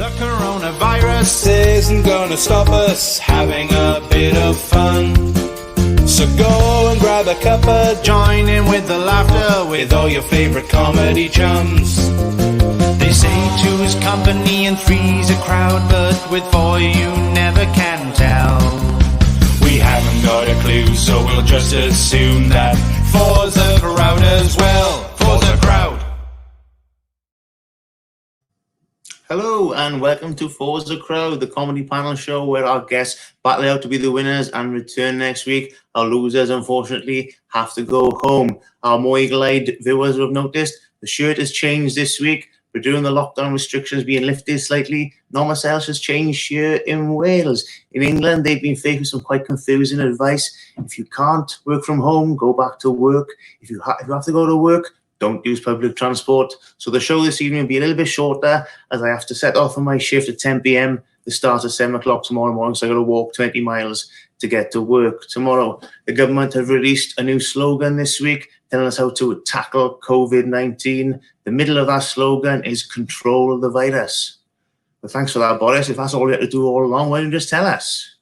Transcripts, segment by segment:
The coronavirus isn't gonna stop us having a bit of fun. So go and grab a cuppa, join in with the laughter with all your favorite comedy chums. They say two is company and three's a crowd, but with four you never can tell. We haven't got a clue, so we'll just assume that four's a crowd as well. Four's a crowd. Hello and welcome to Four's a Crowd, the comedy panel show where our guests battle out to be the winners and return next week. Our losers, unfortunately, have to go home. Our more eagle-eyed viewers will have noticed the shirt has changed this week. But during the lockdown restrictions being lifted slightly, not much else has changed here in Wales. In England, they've been faced with some quite confusing advice. If you can't work from home, go back to work. If you have to go to work, don't use public transport. So the show this evening will be a little bit shorter as I have to set off on my shift at 10 p.m. The start at 7 o'clock tomorrow morning, so I've got to walk 20 miles to get to work tomorrow. The government have released a new slogan this week telling us how to tackle COVID-19. The middle of that slogan is control the virus. Well, thanks for that, Boris. If that's all you had to do all along, why don't you just tell us?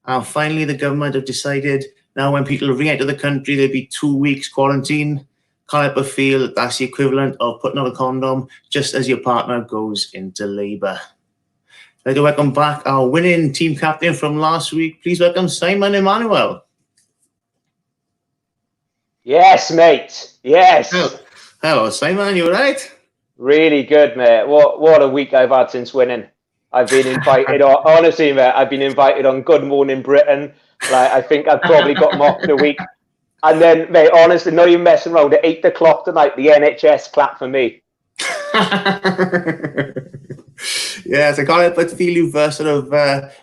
And finally, the government have decided now when people re-enter the country, there'll be 2 weeks quarantine. Can't help but feel that that's the equivalent of putting on a condom just as your partner goes into labour. I'd like to welcome back our winning team captain from last week. Please welcome Simon Emmanuel. Yes, mate. Yes. Hello, Simon. You all right? Really good, mate. What a week I've had since winning. I've been invited on, honestly, mate, I've been invited on Good Morning Britain. Like, I think I've probably got mocked the week. And then, mate, honestly, not even messing around, at 8 o'clock tonight, the NHS clap for me. Yes, I can't help but feel you've sort of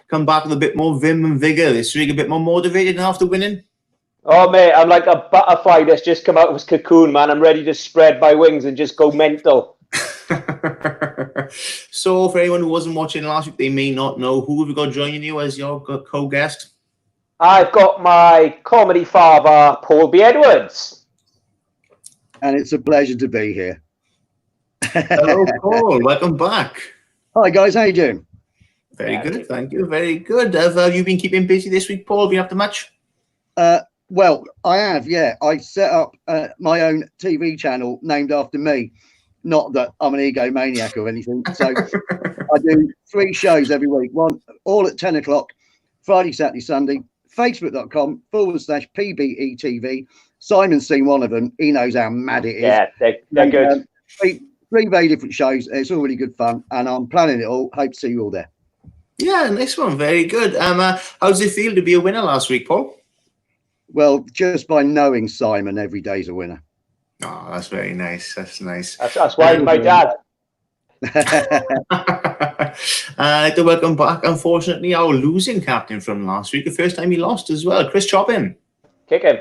come back with a bit more vim and vigour this week, a bit more motivated after winning. Oh, mate, I'm like a butterfly that's just come out of his cocoon, man. I'm ready to spread my wings and just go mental. So, for anyone who wasn't watching last week, they may not know, who have you got joining you as your co-guest? I've got my comedy father, Paul B. Edwards. And it's a pleasure to be here. Hello, Paul. Welcome back. Hi, guys. How you doing? Very good. Thank you. Very good. Have you been keeping busy this week, Paul? Been up to much? Well, I have, yeah. I set up my own TV channel named after me. Not that I'm an egomaniac or anything. So I do 3 shows every week. One all at 10 o'clock, Friday, Saturday, Sunday. Facebook.com/PBETV. Simon's seen one of them. He knows how mad it is. Yeah, they're good. 3 very different shows. It's all really good fun. And I'm planning it all. Hope to see you all there. Yeah, nice one. Very good. How does it feel to be a winner last week, Paul? Well, just by knowing Simon, every day's a winner. Oh, that's very nice. That's nice. That's why he's my dad. I'd like to welcome back, unfortunately, our losing captain from last week. The first time he lost as well, Chris Choppin. Kick him.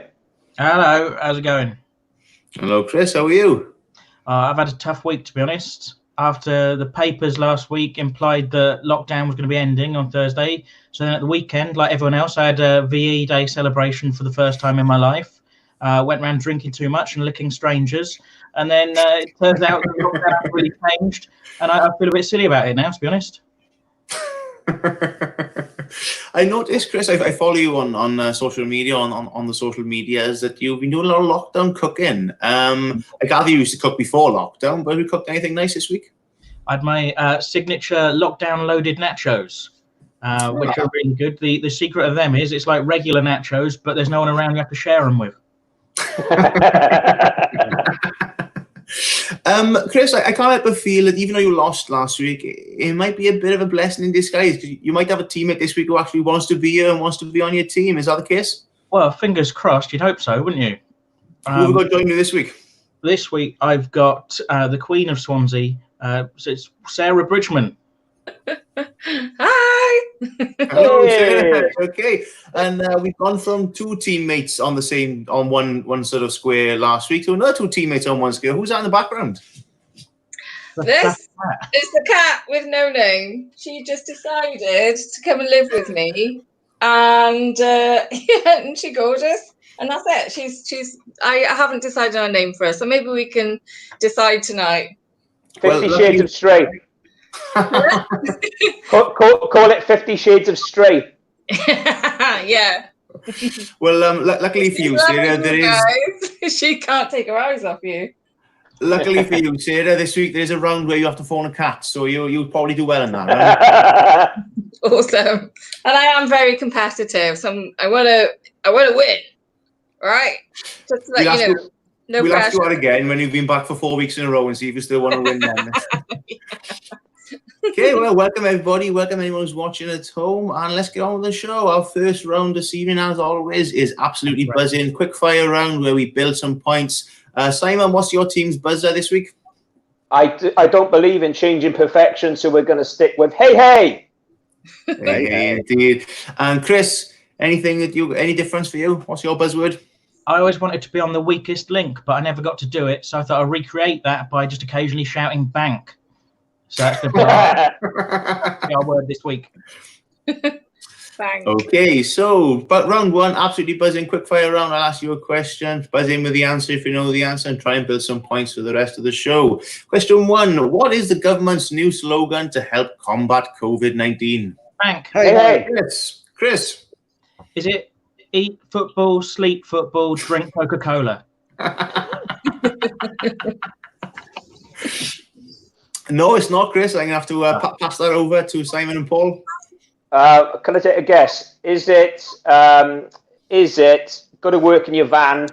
Hello, how's it going? Hello, Chris. How are you? I've had a tough week, to be honest. After the papers last week implied that lockdown was going to be ending on Thursday. So then at the weekend, like everyone else, I had a VE Day celebration for the first time in my life. Went around drinking too much and licking strangers. And then it turns out that lockdown really changed. And I feel a bit silly about it now, to be honest. I noticed, Chris, I follow you on social media, on the social medias, that you've been doing a lot of lockdown cooking. I gather you used to cook before lockdown, but have you cooked anything nice this week? I had my signature lockdown loaded nachos, which are really good. The secret of them is it's like regular nachos, but there's no one around you have to share them with. Chris, I can't help but feel that even though you lost last week, it might be a bit of a blessing in disguise, because you might have a teammate this week who actually wants to be here and wants to be on your team. Is that the case? Well, fingers crossed. You'd hope so, wouldn't you? Who have you got joining you this week? This week, I've got the Queen of Swansea. So it's Sarah Bridgman. Hi. Hello, Sarah. Okay, and we've gone from 2 teammates on one sort of square last week to another 2 teammates on one square. Who's that in the background? This is the cat with no name. She just decided to come and live with me, and and she's gorgeous. And that's it. She's. I haven't decided on a name for her, so maybe we can decide tonight. 50 Shades of Straight. Call it 50 Shades of Stray. Yeah. Well, luckily for you, Sarah, there is. Guys. She can't take her eyes off you. Luckily for you, Sarah, this week there is a round where you have to phone a cat, so you'll probably do well in that. Right? Awesome. And I am very competitive, so I want to win, right? Just to let you know. No we'll pressure. have to do that again when you've been back for 4 weeks in a row and see if you still want to win then. Okay, well, welcome everybody. Welcome anyone who's watching at home. And let's get on with the show. Our first round this evening, as always, is absolutely buzzing. Quick fire round where we build some points. Simon, what's your team's buzzer this week? I don't believe in changing perfection, so we're going to stick with hey, hey. Hey, indeed. And Chris, any difference for you? What's your buzzword? I always wanted to be on the weakest link, but I never got to do it. So I thought I'd recreate that by just occasionally shouting bank. So that's our word this week. Thanks. Okay, so but round one, absolutely buzzing. Quick fire round. I'll ask you a question. Buzz in with the answer if you know the answer and try and build some points for the rest of the show. Question one, what is the government's new slogan to help combat COVID-19? Bank. Hey. Chris. Is it eat football, sleep football, drink Coca-Cola? No, it's not, Chris. I'm going to have to pass that over to Simon and Paul. Can I take a guess? Is it go to work in your van,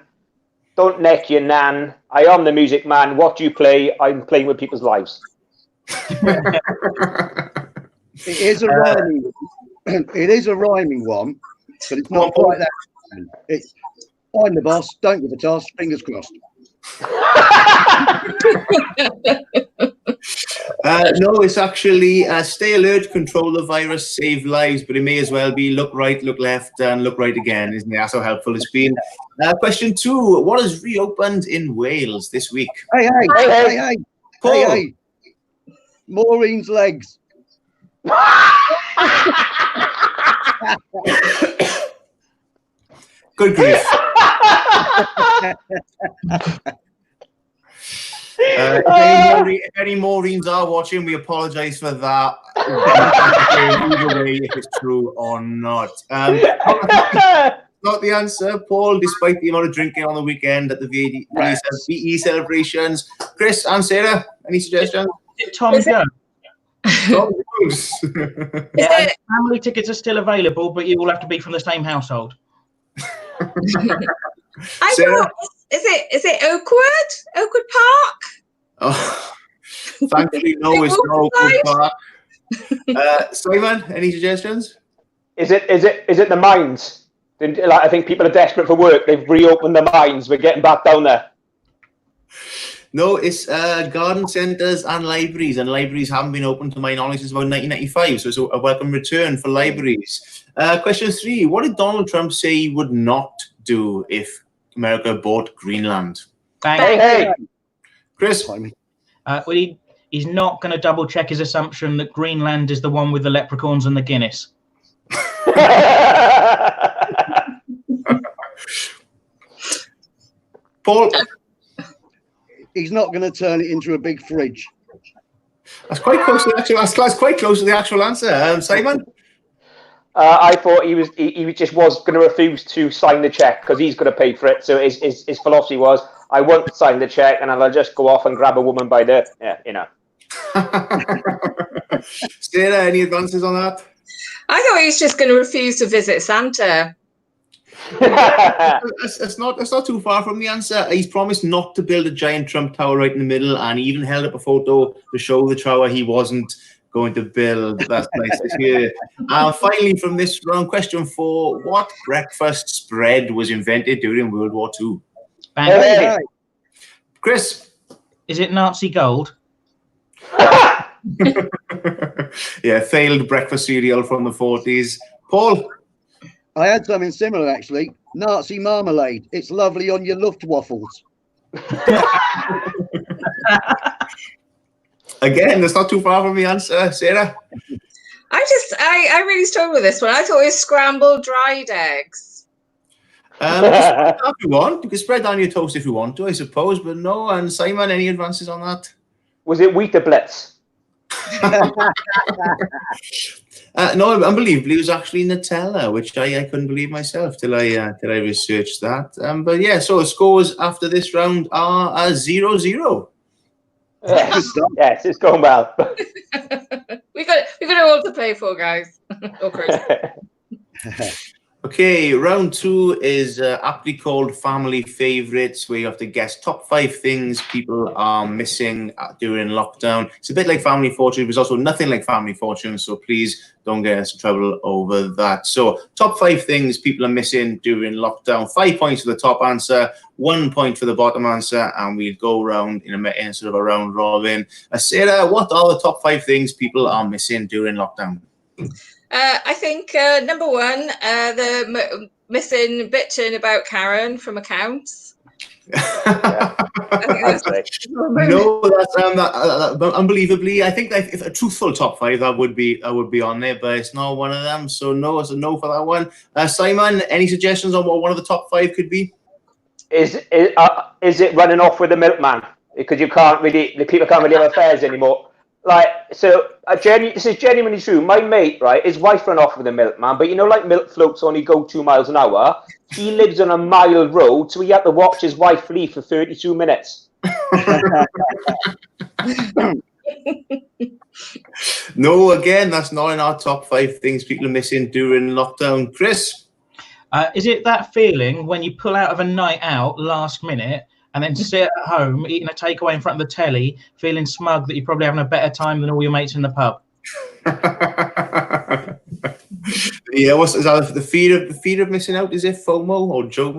don't neck your nan, I am the music man, what do you play? I'm playing with people's lives. It is a rhyming it is a rhyming one, but it's not quite that. It's I'm the boss, don't give a toss, fingers crossed. No, it's actually stay alert, control the virus, save lives, but it may as well be look right, look left, and look right again, isn't it? That's how helpful it's been. Question two, what has reopened in Wales this week? Hey. Paul. Hey. Maureen's legs. Good grief. If any Maureens are watching, we apologise for that. Either way, if it's true or not. Not the answer, Paul, despite the amount of drinking on the weekend at the VE celebrations. Chris and Sarah, any suggestions? Tom Jones. Tom Jones. Yeah, family tickets are still available, but you all have to be from the same household. I thought, is it Oakwood Park? Oh, thankfully, no, it's not Oakwood Park. Simon, any suggestions? Is it the mines? I think people are desperate for work. They've reopened the mines. We're getting back down there. No, it's garden centres and libraries haven't been open to my knowledge since about 1995, so it's a welcome return for libraries. Question three, what did Donald Trump say he would not do if America bought Greenland? Hey. Chris? Well, he's not going to double check his assumption that Greenland is the one with the leprechauns and the Guinness. Paul? He's not going to turn it into a big fridge. That's quite close to the actual answer. Simon? I thought he just was going to refuse to sign the check because he's going to pay for it. So his philosophy was, I won't sign the check and I'll just go off and grab a woman by the, Sarah, any advances on that? I thought he was just going to refuse to visit Santa. It's not too far from the answer. He's promised not to build a giant Trump Tower right in the middle, and he even held up a photo to show the tower he wasn't going to build. That's nice to hear. Finally, from this round, question 4: what breakfast spread was invented during World War II? Hey. Chris? Is it Nazi gold? Yeah, failed breakfast cereal from the 40s. Paul? I had something similar, actually. Nazi marmalade. It's lovely on your Luftwaffles. Again, that's not too far from the answer. Sarah? I really struggled with this one. I thought it was scrambled dried eggs. If you want, you can spread down your toast if you want to, I suppose, but no. And Simon, any advances on that? Was it Weetabix? No, unbelievably, it was actually Nutella, which I couldn't believe myself till I researched that. But yeah, so the scores after this round are 0-0. Yes, it's going well. we got it all to play for, guys. Or Chris. Okay, round 2 is aptly called Family Favourites, where you have to guess top 5 things people are missing during lockdown. It's a bit like Family Fortune, but it's also nothing like Family Fortune, so please don't get us in trouble over that. So, top 5 things people are missing during lockdown. 5 points for the top answer, 1 point for the bottom answer, and we'll go around in sort of a round robin. Sarah, what are the top 5 things people are missing during lockdown? I think number 1, the missing bitching about Karen from accounts. No, that's unbelievably. I think that if a truthful top 5, that would be on there, but it's not one of them. So no, it's a no for that one. Simon, any suggestions on what one of the top 5 could be? Is it running off with the milkman? Because the people can't really have affairs anymore. Like, so this is genuinely true. My mate, right, his wife ran off with a milkman, but like milk floats only go 2 miles an hour. He lives on a mile road, so he had to watch his wife leave for 32 minutes. No, again, that's not in our top 5 things people are missing during lockdown. Chris? Is it that feeling when you pull out of a night out last minute and then sit at home eating a takeaway in front of the telly, feeling smug that you're probably having a better time than all your mates in the pub? Yeah, is that the fear of missing out? Is it FOMO or JOMO?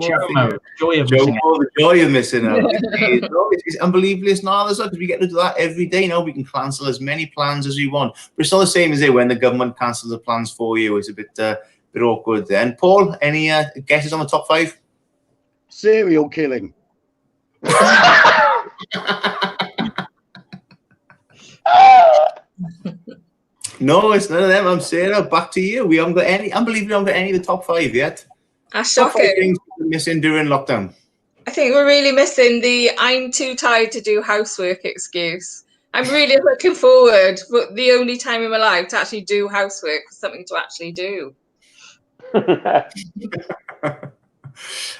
Joy of missing out. The joy of missing out. It's unbelievably, it's not because we get to do that every day now. We can cancel as many plans as we want, but it's not the same as it when the government cancels the plans for you. It's a bit awkward then. Paul, any guesses on the top 5? Serial killing. No, it's none of them. I'm Sarah. Back to you. We haven't got any. Unbelievably, we haven't got any of the top 5 yet. That's Top 5 shocking. things we're missing during lockdown. I think we're really missing the "I'm too tired to do housework" excuse. I'm really looking forward for the only time in my life to actually do housework, something to actually do.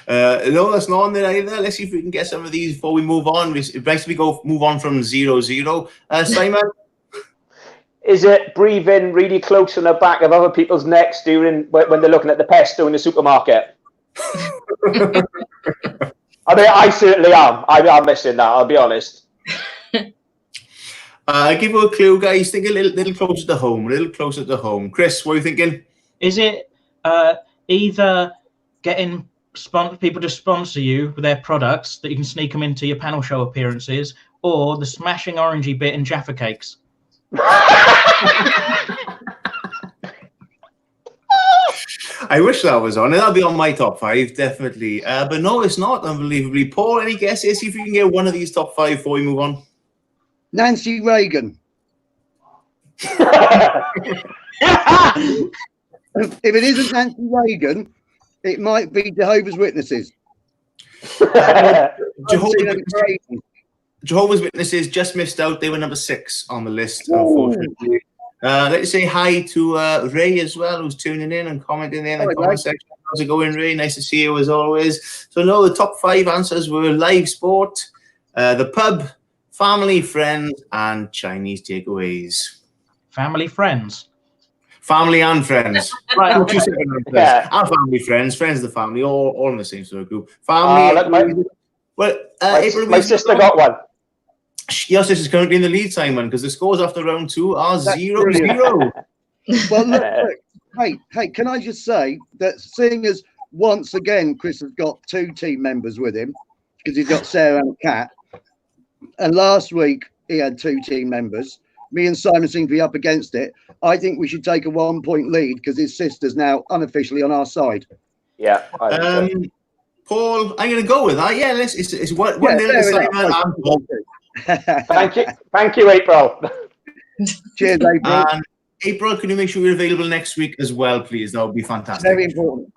No, that's not on there either. Let's see if we can get some of these before we move on. It's nice we move on from 0-0. Simon? Is it breathing really close on the back of other people's necks when they're looking at the pesto in the supermarket? I mean, I certainly am. I'm missing that, I'll be honest. I'll give you a clue, guys. Think a little closer to home. Chris, what are you thinking? Is it either getting people to sponsor you with their products that you can sneak them into your panel show appearances, or the smashing orangey bit in Jaffa cakes? I wish that was on. That'll be on my top 5, definitely. But no, it's not, unbelievably. Paul, any guesses? See if we can get one of these top 5 before we move on. Nancy Reagan. If it isn't Nancy Reagan, it might be Jehovah's Witnesses. Jehovah's Witnesses just missed out. They were number 6 on the list, unfortunately. Let's say hi to Ray as well, who's tuning in and commenting in the comment section. How's it going, Ray? Nice to see you as always. So, no, the top 5 answers were live sport, the pub, family, friends, and Chinese takeaways. Family, friends. Family and friends. Right. Two separate answers. Yeah. And family, friends of the family, all in the same sort of group. Family. April, my sister got one. Your sister's currently in the lead, Simon, because the scores after round 2 are 0-0. Well, look, hey, can I just say that seeing as once again Chris has got 2 team members with him, because he's got Sarah and Kat, and last week he had 2 team members. Me and Simon seem to be up against it. I think we should take a 1-point lead because his sister's now unofficially on our side. Yeah. Paul, I'm going to go with that. Yeah, it's 1-0 to Simon. Thank you, April. Cheers, April. And April, can you make sure you're available next week as well, please? That would be fantastic. Very important.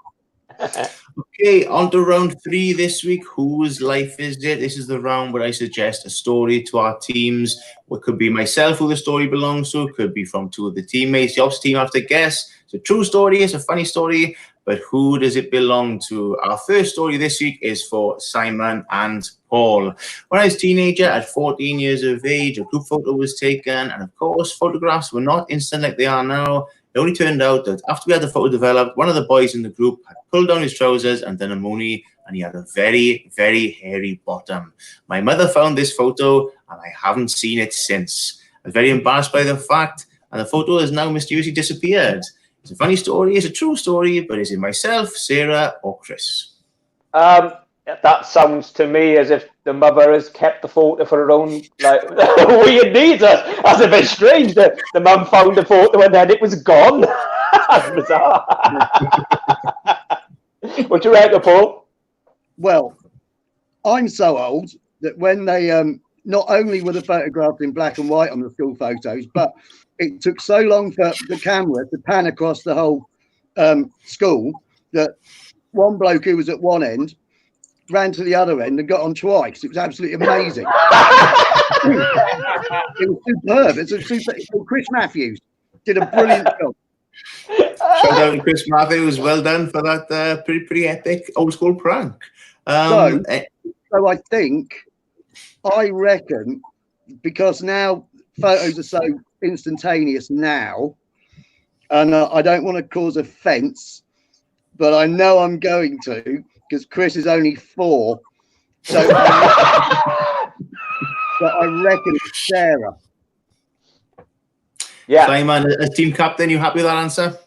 Okay, on to round 3 this week. Whose life is it? This is the round where I suggest a story to our teams. What could be myself who the story belongs to, could be from 2 of the teammates. The opposite team have to guess. It's a true story, it's a funny story, but who does it belong to? Our first story this week is for Simon and Paul. When I was a teenager, at 14 years of age, a group photo was taken, and of course, photographs were not instant like they are now. It only turned out that after we had the photo developed, one of the boys in the group had pulled down his trousers and done a moonie, and he had a very, very hairy bottom. My mother found this photo, and I haven't seen it since. I was very embarrassed by the fact, and the photo has now mysteriously disappeared. It's a funny story, it's a true story, but is it myself, Sarah, or Chris? That sounds to me as if the mother has kept the photo for her own weird needs. That's a bit strange. The mum found the photo and then it was gone. That's bizarre. What do you reckon, Paul? Well, I'm so old that when they not only were the photographs in black and white on the school photos, but it took so long for the camera to pan across the whole school that one bloke who was at one end ran to the other end and got on twice. It was absolutely amazing. It was superb. It's Chris Matthews did a brilliant job. Shout out to Chris Matthews. Well done for that pretty epic old school prank. So I reckon, because now photos are so instantaneous now, and I don't want to cause offence, but I know I'm going to, because Chris is only 4. So but I reckon it's Sarah. Yeah. Simon, as team captain, you happy with that answer?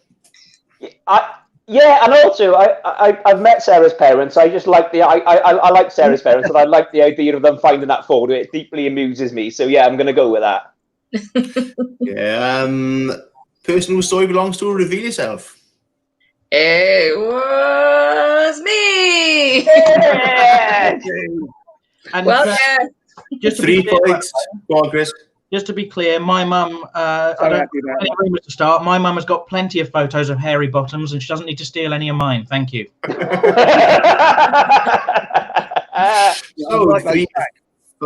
Yeah, and also I've met Sarah's parents. I just like I like Sarah's parents, and I like the idea of them finding that photo. It deeply amuses me. So yeah, I'm going to go with that. Yeah. Person whose story belongs to, reveal yourself. It was me. Yeah. And Well, yeah. just to 3 be clear, points. Go on, Chris. just to be clear, my mum, I don't have any rumours to start. My mum has got plenty of photos of hairy bottoms, and she doesn't need to steal any of mine. Thank you. For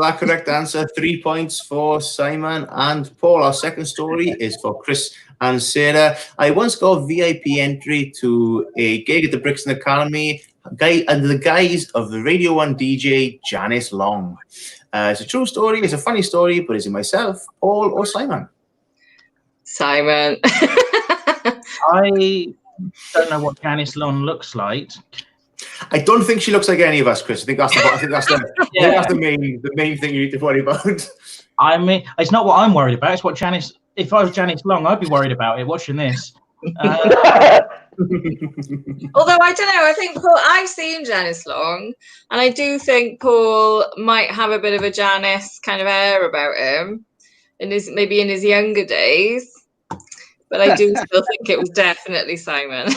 that correct answer, 3 points for Simon and Paul. Our second story is for Chris and Sarah. I once got VIP entry to a gig at the Brixton Academy under the guise of the Radio 1 DJ Janice Long. It's a true story, it's a funny story, but is it myself, Paul, or Simon? Simon. I don't know what Janice Long looks like. I don't think she looks like any of us, Chris. I think that's the main thing you need to worry about. I mean, it's not what I'm worried about. It's what Janice. If I was Janice Long, I'd be worried about it. Watching this. Although I don't know, I think Paul. I've seen Janice Long, and I do think Paul might have a bit of a Janice kind of air about him, maybe in his younger days. But I do still think it was definitely Simon.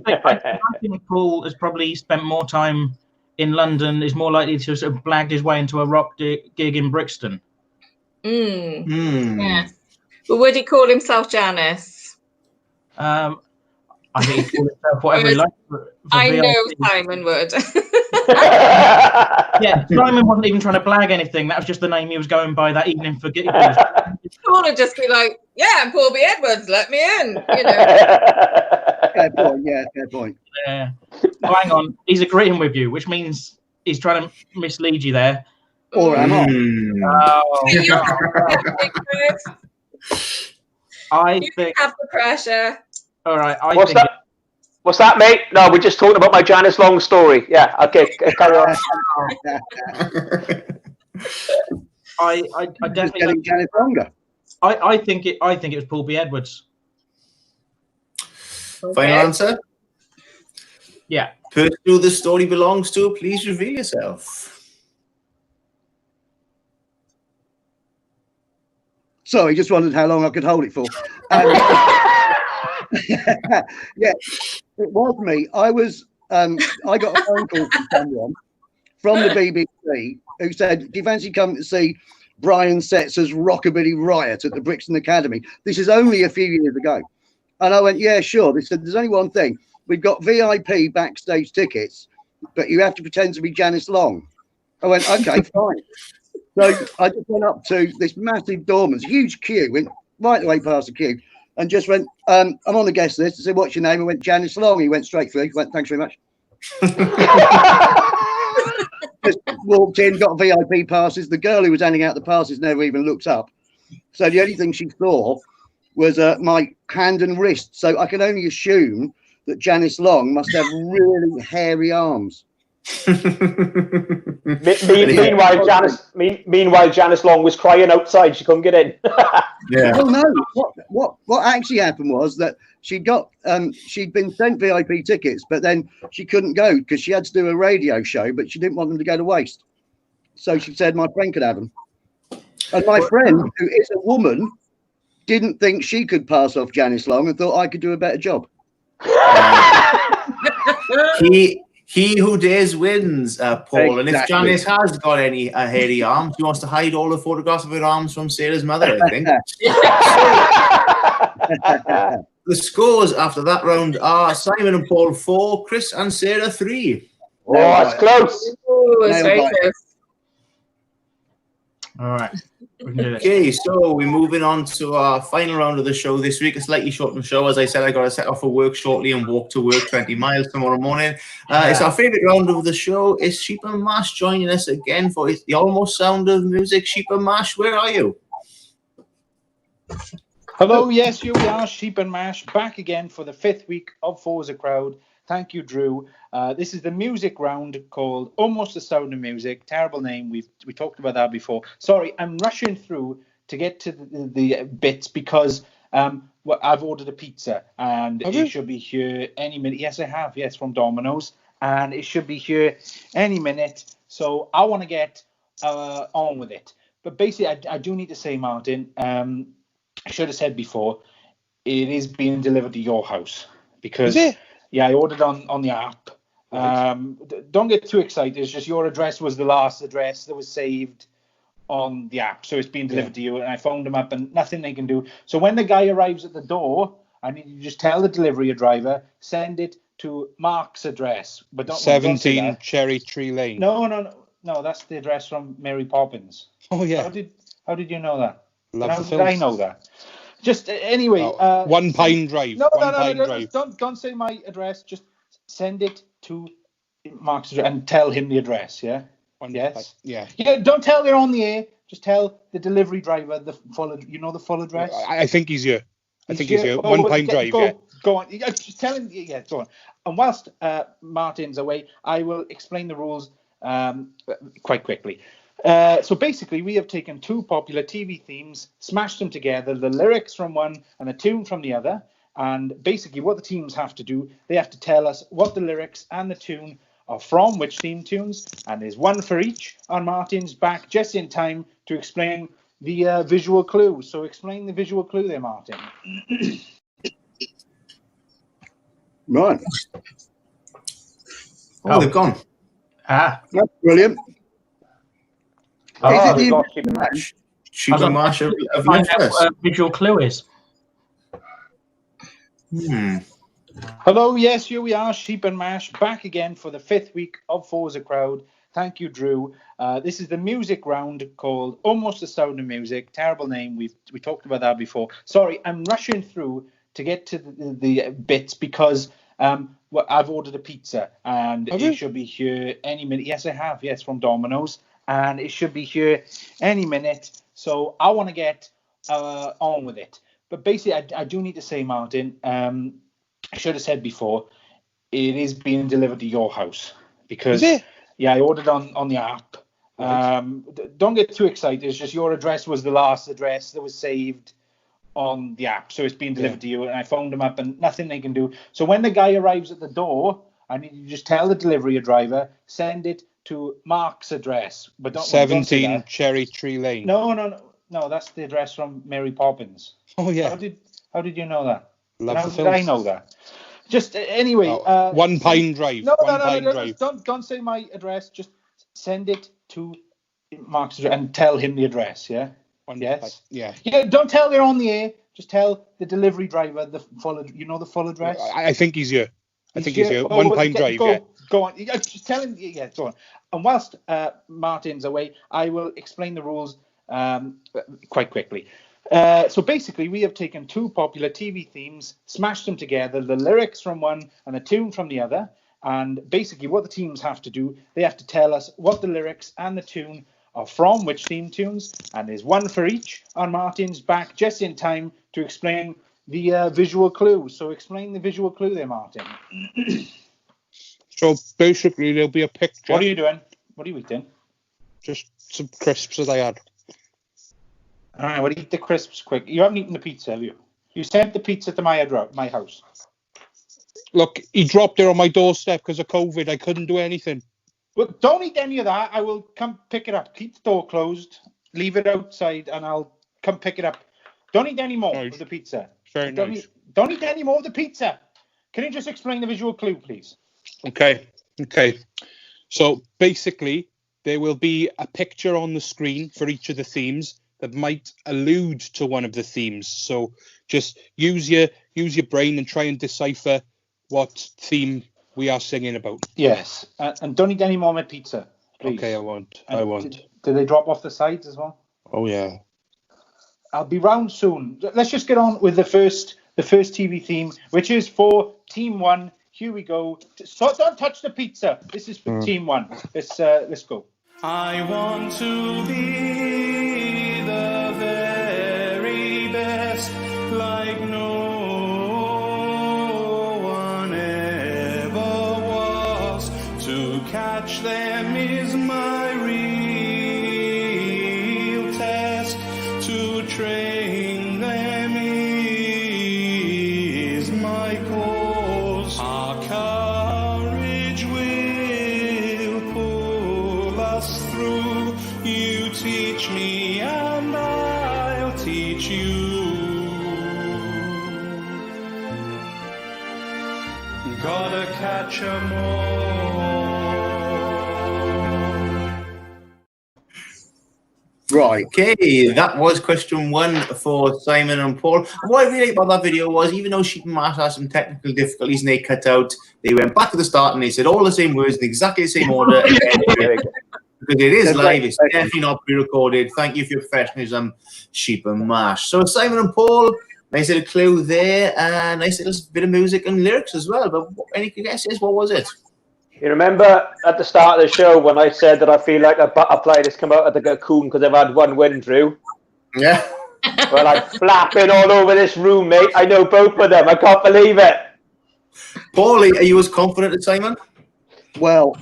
I think Paul has probably spent more time in London, is more likely to sort of blagged his way into a rock gig in Brixton. Yeah. But would he call himself Janice? I think he called himself whatever he liked. I know Simon would. Yeah, Simon wasn't even trying to blag anything. That was just the name he was going by that evening for gigs. Paul would just be like, "Yeah, I'm Paul B. Edwards. Let me in." You know. Fair point. Yeah, fair point. Yeah. Oh, hang on, he's agreeing with you, which means he's trying to mislead you there. Or am I? I You think. have the pressure. All right. What's that, mate? No, we're just talking about my Janice Long story. Yeah. Okay. Carry on. I definitely. Getting Janice longer. I think it was Paul B. Edwards. Final answer? Yeah. Person who the story belongs to, please reveal yourself. Sorry, just wondered how long I could hold it for. Yeah, it was me. I got a phone call from someone from the BBC who said, "Do you fancy coming to see Brian Setzer's Rockabilly Riot at the Brixton Academy?" This is only a few years ago. And I went, "Yeah, sure." They said, "There's only one thing. we've got VIP backstage tickets, but you have to pretend to be Janice Long. I went, okay, fine. So I just went up to this massive doorman's, huge queue, went right the way past the queue, and just went, I'm on the guest list. I said, what's your name? I went, Janice Long. He went straight through. He went, thanks very much. Just walked in, got VIP passes. The girl who was handing out the passes never even looked up. So the only thing she saw was my hand and wrist. So I can only assume that Janice Long must have really hairy arms. Meanwhile, Janice Long was crying outside. She couldn't get in. Yeah. Well, no. What actually happened was that she'd been sent VIP tickets, but then she couldn't go because she had to do a radio show, but she didn't want them to go to waste. So she said my friend could have them. And my friend, who is a woman, didn't think she could pass off Janice Long and thought I could do a better job. He who dares wins, Paul. And if Exactly. Janice has got any hairy arms, he wants to hide all the photographs of her arms from Sarah's mother, I think. The scores after that round are Simon and Paul 4, Chris and Sarah 3. Oh, that's close. Oh, it's very Nailed it. close. All right. We can do this. Okay, so we're moving on to our final round of the show this week. A slightly shortened show. As I said, I got to set off for work shortly and walk to work 20 miles tomorrow morning. It's our favourite round of the show. Is Sheep and Mash joining us again for the Almost Sound of Music? Sheep and Mash, where are you? Hello, yes, here we are, Sheep and Mash, back again for the 5th week of Forza Crowd. Thank you, Drew. This is the music round called Almost the Sound of Music. Terrible name. We talked about that before. Sorry, I'm rushing through to get to the bits because I've ordered a pizza and it should be here any minute. Yes, I have. Yes, from Domino's, and it should be here any minute. So I want to get on with it. But basically, I do need to say, Martin, I should have said before, it is being delivered to your house because. Yeah, I ordered on the app. Don't get too excited. It's just your address was the last address that was saved on the app. So it's being delivered to you. And I phoned them up and nothing they can do. So when the guy arrives at the door, I need you just tell the delivery driver, send it to Mark's address. But don't 17 Cherry Tree Lane. No, that's the address from Mary Poppins. Oh, yeah. How did you know that? Love How the did films. I know that? Just anyway. One Pine Drive. No, Drive. don't say my address. Just send it to Mark's address and tell him the address. Yeah. Yes. Yeah. Yeah. Don't tell they're on the air. Just tell the delivery driver the full. You know the full address. I think he's here. He's here. One Pine Drive. Go on. Just tell him. Yeah. Go on. And whilst Martin's away, I will explain the rules quite quickly. So basically, we have taken two popular TV themes, smashed them together, the lyrics from one and a tune from the other. And basically, what the teams have to do, they have to tell us what the lyrics and the tune are from, which theme tunes. And there's one for each. And Martin's back just in time to explain the visual clue. So explain the visual clue there, Martin. Right. Oh, they've gone. That's brilliant. Oh, Is it we've the got Sheep and Mash. Sheep and Mash have Find left out us. what a visual clue is. Hello, yes, here we are, Sheep and Mash, back again for the 5th week of Forza Crowd. Thank you, Drew. This is the music round called Almost the Sound of Music. Terrible name. We talked about that before. Sorry, I'm rushing through to get to the bits because I've ordered a pizza and it should be here any minute. Yes, I have. Yes, from Domino's. And it should be here any minute. So I want to get on with it. But basically, I do need to say, Martin, I should have said before, it is being delivered to your house. Because, yeah, I ordered on the app. Don't get too excited. It's just your address was the last address that was saved on the app. So it's being delivered to you. And I phoned them up and nothing they can do. So when the guy arrives at the door, I need you to just tell the delivery driver, send it to Mark's address. But don't 17 Cherry Tree Lane. No, that's the address from Mary Poppins. Oh, yeah. How did you know that? Love How the did films. I know that? Just anyway. One Pine Drive. No, Drive. don't say my address. Just send it to Mark's address and tell him the address. Yeah. Yes. Yeah. Yeah. Don't tell they're on the air. Just tell the delivery driver the full. You know the full address. I think he's here. I think he's here. One Pine Drive, yeah. Go on. Just tell him. Yeah, go on. And whilst Martin's away, I will explain the rules quite quickly. So basically, we have taken two popular TV themes, smashed them together, the lyrics from one and a tune from the other. And basically, what the teams have to do, they have to tell us what the lyrics and the tune are from, which theme tunes. And there's one for each. And Martin's back just in time to explain the visual clue. So explain the visual clue there, Martin. So basically, there'll be a picture. What are you doing? What are you eating? Just some crisps that I had. All right, well, eat the crisps quick. You haven't eaten the pizza, have you? You sent the pizza to my house. Look, he dropped it on my doorstep because of COVID. I couldn't do anything. Well, don't eat any of that. I will come pick it up. Keep the door closed. Leave it outside, and I'll come pick it up. Don't eat any more of the pizza. Very nice. Don't eat any more of the pizza. Can you just explain the visual clue, please? Okay. So basically, there will be a picture on the screen for each of the themes that might allude to one of the themes. So just use your brain and try and decipher what theme we are singing about. Yes, and don't eat any more of my pizza, please. Okay, I won't. Do they drop off the sides as well? Oh yeah. I'll be round soon. Let's just get on with the first TV theme, which is for Team 1. Here we go. So don't touch the pizza. This is for Team 1. Let's go. I want to be the very best, like no one ever was. To catch them is my real test. To train them is my cause. Our courage will pull us through. You teach me and I'll teach you. Gotta catch 'em all. Right. Okay, that was question 1 for Simon and Paul. And what I really liked about that video was, even though Sheep and Mash had some technical difficulties and they cut out, they went back to the start and they said all the same words in exactly the same order. Because it is live, it's definitely not pre-recorded. Thank you for your professionalism, Sheep and Mash. So Simon and Paul, nice little clue there, and nice little bit of music and lyrics as well. But any guesses? What was it? You remember at the start of the show when I said that I feel like a butterfly that's come out of the cocoon because I've had one win, Drew? Yeah. Well, I'm flapping all over this room, mate. I know both of them. I can't believe it. Paul, are you as confident as Simon? Well,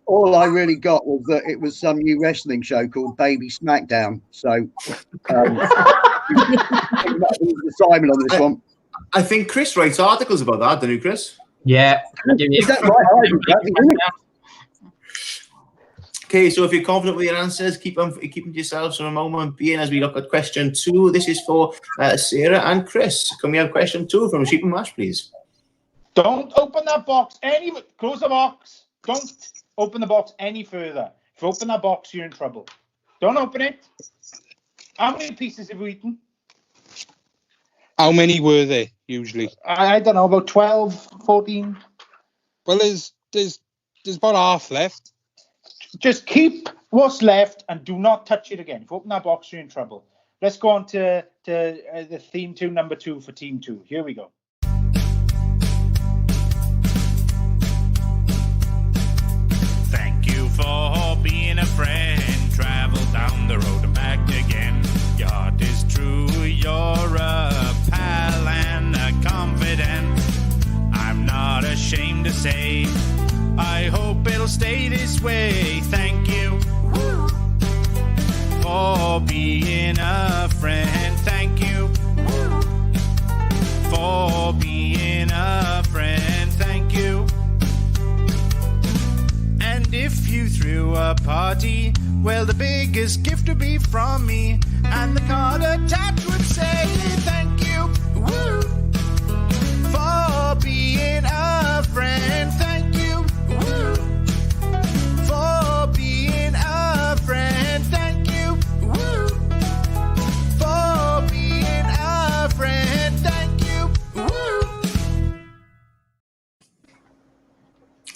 all I really got was that it was some new wrestling show called Baby Smackdown. So, Simon on this one. I think Chris writes articles about that, don't you, Chris? Yeah. Is that right? Okay, so if you're confident with your answers, keep them to yourselves for a moment being as we look at question 2. This is for Sarah and Chris. Can we have question 2 from Sheep and Mash, please? Don't open that box. Close the box. Don't open the box any further. If you open that box, you're in trouble. Don't open it. How many pieces have you eaten? How many were there usually? I don't know, about 12, 14. Well, there's about half left. Just keep what's left and do not touch it again. If you open that box, you're in trouble. Let's go on to the theme tune number 2 for Team 2. Here we go. Thank you for being a friend. Travel down the road and back again. Your heart is true, you're a pal and a confidant. I'm not ashamed to say, I hope it'll stay this way. Thank you for being a friend. Thank you for being a friend. Thank you. And if you threw a party, well, the biggest gift would be from me, and the card attached would say thank you for being a friend. Thank you for being a friend. Thank you for being a friend. Thank you.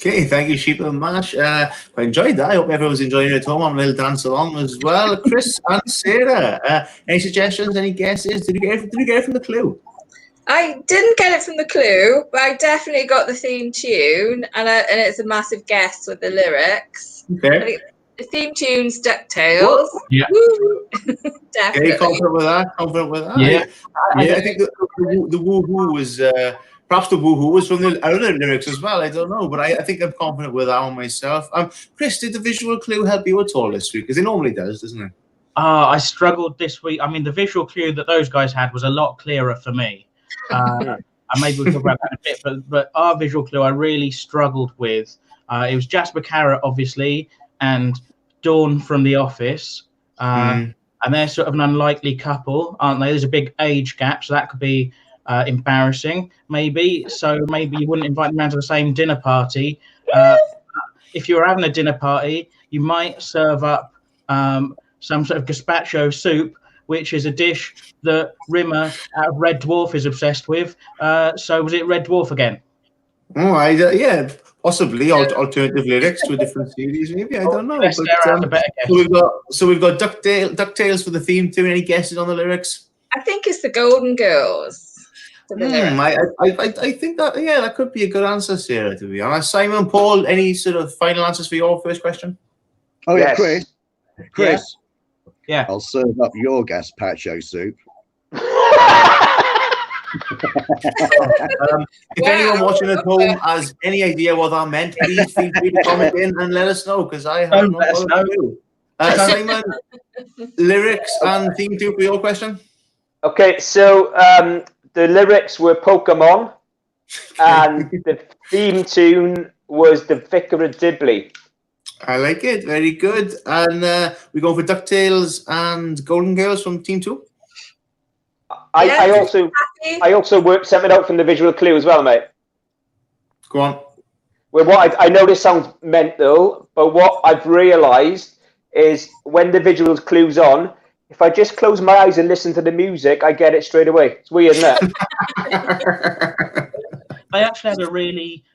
Okay, thank you, Sheep and Mash. I enjoyed that. I hope everyone's enjoying it at home. I'm a little dance along as well. Chris and Sarah, any suggestions, any guesses? Did you get it from the clue? I didn't get it from the clue, but I definitely got the theme tune, and it's a massive guess with the lyrics. Okay. The theme tune's DuckTales. Yeah. Woo! Definitely. Okay, confident with that. Yeah. I think the woohoo was perhaps the woohoo was from the other lyrics as well. I don't know, but I think I'm confident with that one myself. Chris, did the visual clue help you at all this week? Because it normally does, doesn't it? I struggled this week. I mean, the visual clue that those guys had was a lot clearer for me. And maybe we'll talk about that in a bit. But our visual clue, I really struggled with. It was Jasper Carrot, obviously, and Dawn from The Office. And they're sort of an unlikely couple, aren't they? There's a big age gap, so that could be embarrassing, maybe. So maybe you wouldn't invite them around to the same dinner party. If you were having a dinner party, you might serve up some sort of gazpacho soup, which is a dish that Rimmer out of Red Dwarf is obsessed with. So was it Red Dwarf again? Oh, yeah, possibly alternative lyrics to a different series, maybe. I don't know. But, so we've got DuckTales for the theme tune. Any guesses on the lyrics? I think it's the Golden Girls. I think that could be a good answer, Sarah, to be honest. Simon, Paul, any sort of final answers for your first question? Oh yeah, Yes. Chris. Yeah. I'll serve up your gazpacho soup. If anyone watching at home has any idea what that meant, please feel free to comment in and let us know, because I have no clue. Simon, lyrics and theme tune for your question? Okay, so the lyrics were Pokemon, and the theme tune was The Vicar of Dibley. I like it. Very good. And we're going for DuckTales and Golden Girls from Team 2? I also worked something out from the visual clue as well, mate. Go on. Well, what I know this sounds mental, but what I've realised is when the visual clue's on, if I just close my eyes and listen to the music, I get it straight away. It's weird, isn't it? They actually had a really...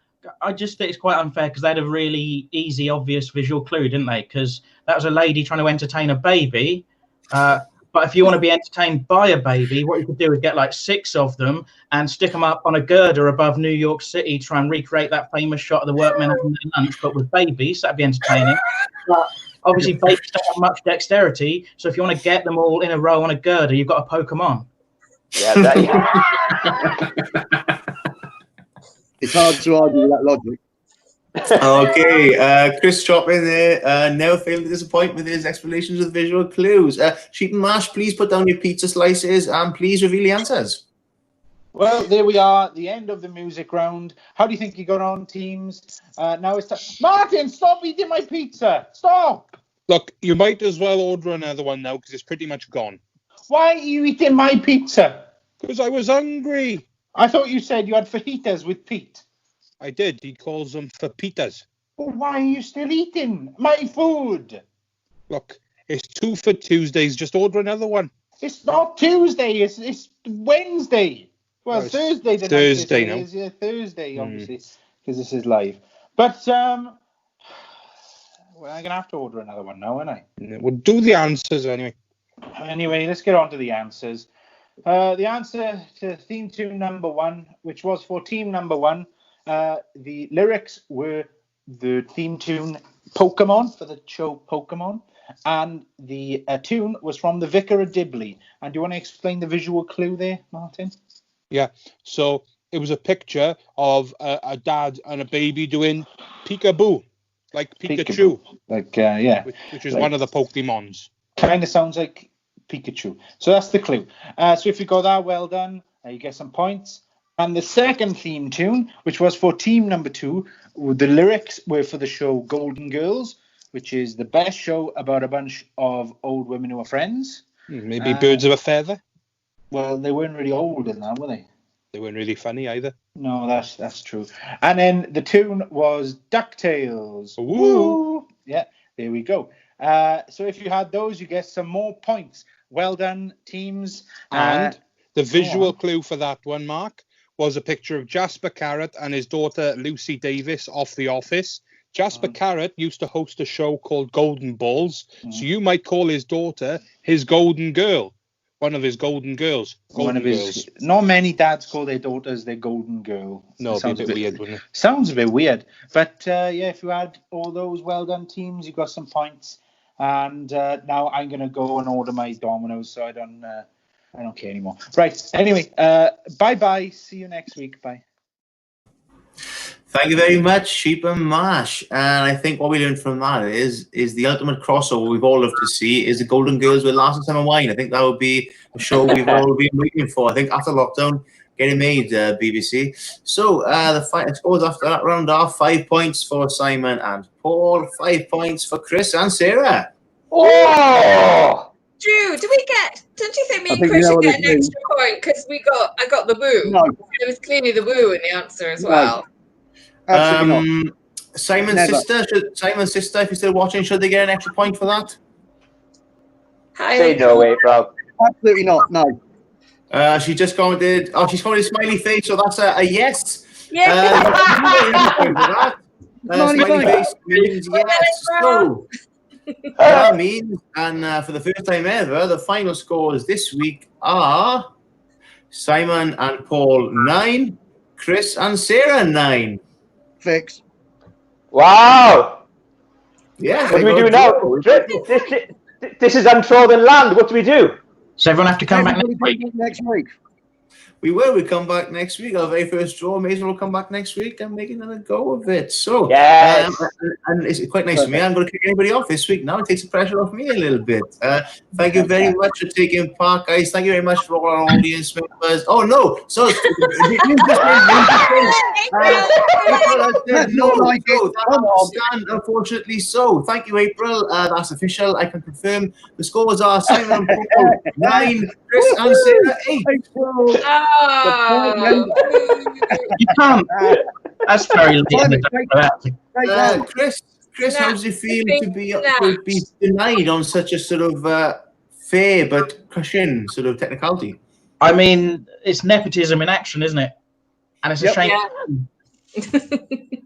I just think it's quite unfair because they had a really easy, obvious visual clue, didn't they? Because that was a lady trying to entertain a baby. But if you want to be entertained by a baby, what you could do is get like 6 of them and stick them up on a girder above New York City, try and recreate that famous shot of the workmen having their lunch, but with babies. That'd be entertaining. But obviously, babies don't have much dexterity. So if you want to get them all in a row on a girder, you've got to poke them on. Yeah, It's hard to argue with that logic. Okay, Chris Chopin there, never failed to disappoint with his explanations of visual clues. Sheep and Mash, please put down your pizza slices and please reveal the answers. Well, there we are, the end of the music round. How do you think you got on, teams? Now it's time. Martin, stop eating my pizza! Stop! Look, you might as well order another one now because it's pretty much gone. Why are you eating my pizza? Because I was hungry. I thought you said you had fajitas with Pete. I did. He calls them fajitas. Well, why are you still eating my food? Look, it's 2 for Tuesdays. Just order another one. It's not Tuesday. It's Wednesday. Well, No, it's Thursday. Thursday now. Yeah, Thursday, obviously, because this is live. But well, I'm gonna have to order another one now, aren't I? We'll do the answers anyway. Anyway, let's get on to the answers. The answer to theme tune number 1, which was for team number 1, the lyrics were the theme tune Pokemon for the show Pokemon, and the tune was from The Vicar of Dibley. And do you want to explain the visual clue there, Martin? Yeah, so it was a picture of a dad and a baby doing peekaboo, like Pikachu. Like, yeah. Which is one of the Pokemons. Kind of sounds like Pikachu. So that's the clue. So if you got that, well done. You get some points. And the second theme tune, which was for team number 2, the lyrics were for the show Golden Girls, which is the best show about a bunch of old women who are friends. Maybe Birds of a Feather. Well, they weren't really old in that, were they? They weren't really funny either. No, that's true. And then the tune was DuckTales. Woo! Yeah, there we go. So if you had those, you get some more points. Well done, teams. And the visual clue for that one, Mark, was a picture of Jasper Carrot and his daughter Lucy Davis off The Office. Jasper Carrot used to host a show called Golden Balls, so you might call his daughter his golden girl, one of his golden girls. Not many dads call their daughters their golden girl. No, it'd be a bit weird, wouldn't it? Sounds a bit weird. But yeah, if you had all those well done teams, you got some points. And now I'm going to go and order my Domino's, so I don't care anymore. Right. Anyway, bye-bye. See you next week. Bye. Thank you very much, Sheep and Mash. And I think what we learned from that is the ultimate crossover we've all loved to see is the Golden Girls with Last of Summer Wine. I think that would be a show we've all been waiting for. I think after lockdown, getting made, BBC. So the fight scores after that round are 5 points for Simon and Paul, 5 points for Chris and Sarah. Oh! Drew, don't you think me and think Chris you know should what get it an is. extra point? Because I got the woo. No. There was clearly the woo in the answer as No. well. Absolutely not. Simon's Never. sister, if you're still watching, should they get an extra point for that? Hi, Say no, April. Absolutely not. No. She just commented. Oh, she's commented smiley face, so that's a yes. Yeah. Smiley face means yes. So that means, and for the first time ever, the final scores this week are Simon and Paul 9, Chris and Sarah 9. Fix. Wow! Yeah. What do we do now? This is untrodden land. What do we do? So everyone have to come back Everybody next week. next week. We will. We come back next week. Our very first draw. Mason will come back next week and make another go of it. So, Yes. and it's quite nice for me. I'm going to kick anybody off this week now. It takes the pressure off me a little bit. Thank you very much for taking part, guys. Thank you very much for all our audience members. Oh no! So you just stand, unfortunately. So thank you, April. That's official. I can confirm the scores are Simon and Paul 9, Chris and Sarah 8. Oh. You can't. That's very late in the day. Chris, how does it feel to be denied on such a sort of fair but crushing sort of technicality? I mean, it's nepotism in action, isn't it? And it's a shame. Yeah.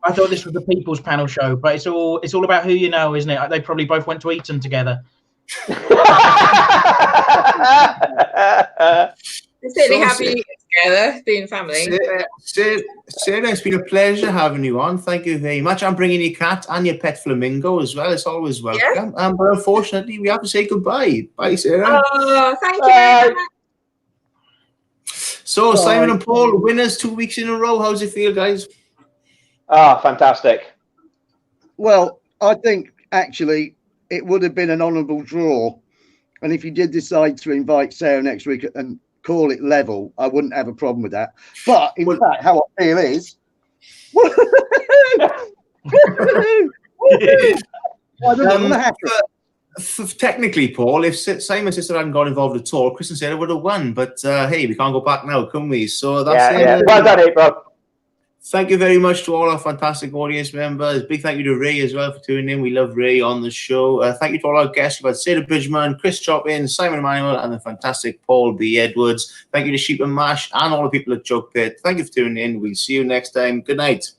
I thought this was the People's Panel show, but it's all about who you know, isn't it? They probably both went to Eton together. I'm certainly happy you get together, being family. Sarah, it's been a pleasure having you on. Thank you very much. I'm bringing your cat and your pet flamingo as well. It's always welcome. Yeah. But unfortunately, we have to say goodbye. Bye, Sarah. Oh, thank you very much. So, Simon and Paul, winners 2 weeks in a row. How's it feel, guys? Ah, fantastic. Well, I think actually it would have been an honourable draw. And if you did decide to invite Sarah next week and call it level, I wouldn't have a problem with that. But in fact, how I feel is, I don't want to have to. Technically, Paul, if Simon's sister hadn't got involved at all, Chris and Sarah would have won. But hey, we can't go back now, can we? So that's it. Yeah. Well done, April. Thank you very much to all our fantastic audience members. Big thank you to Ray as well for tuning in. We love Ray on the show. Thank you to all our guests. We've had Sarah Bridgman, Chris Choppin, Simon Emanuel, and the fantastic Paul B. Edwards. Thank you to Sheep and Mash and all the people at Joke Pit. Thank you for tuning in. We'll see you next time. Good night.